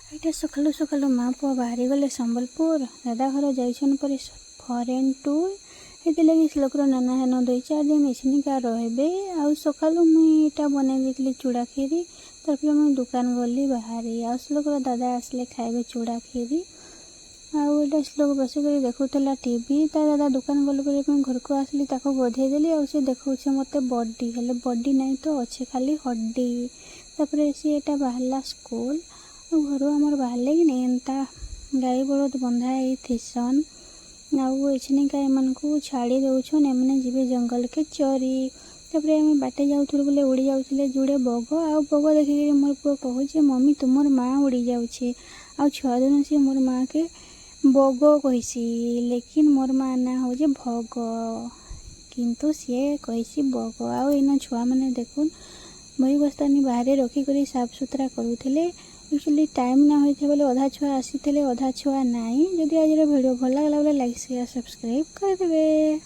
ଏଇଟା ସକାଳୁ ସକାଳୁ ମା ପୁଅ ବାହାରି ଗଲେ ସମ୍ବଲପୁର। ଦାଦା ଘର ଯାଇଛନ୍ ପରେ ଫରେନ୍ ଟୁର୍ ସେଥିଲାଗି ଶ୍ଲୋକର ନାନା ହେନ 2-4 ଦିନ ଏଛିନିକା ରହିବେ। ଆଉ ସକାଳୁ ମୁଇଁ ଏଇଟା ବନେଇ ଦେଇଥିଲି ଚୁଡ଼ା କ୍ଷୀରି। ତାପରେ ମୁଇଁ ଦୋକାନ ଗଲି ବାହାରି। ଆଉ ଶ୍ଲୋକର ଦାଦା ଆସିଲେ ଖାଇବେ ଚୁଡ଼ା କ୍ଷୀରି। ଆଉ ଏଇଟା ଶ୍ଲୋକ ବସିକରି ଦେଖୁଥିଲା ଟିଭି। ତା ଦାଦା ଦୋକାନ ଗଲା ପରେ ମୁଇଁ ଘରକୁ ଆସିଲି, ତାକୁ ଗଧେଇ ଦେଲି। ଆଉ ସେ ଦେଖାଉଛେ ମୋତେ ବଡି, ହେଲେ ବଡି ନାହିଁ ତ ଅଛେ ଖାଲି ହड्डी। ତାପରେ ସି ଏଇଟା ବାହାରିଲା ସ୍କୁଲ। ଆଉ ଘରୁ ଆମର ବାହାରିଲେ କି नहीं एंता गाई बलद बंधा थीसन। आउ एछनिका एमनकु छाड़ी दउछन, एमने जीवे जंगल के चरी। तापर आम बाटे जाऊथुल बोले उड़ी जाउथिले जुड़े बग। आउ बग देखिक मोर पुओ कहूचे मम्मी तुमर माँ उड़ी जाउछे। आउ छुआ दिन से मोर माँ के बग कहिसी, लेकिन मोर माँ ना हो जे भग, किंतु सी कहिसी बग। आउ इन छुआ मैंने देखुन बही बस्तानी बाहर रखिक साफ सुथरा करूथिले। एक्चुअली टाइम ना होते बोले अधा छुआ आसी अधा छुआ नाई। जदि आज वीडियो भल लगा बोले लाइक शेयर सब्सक्राइब कर देबे।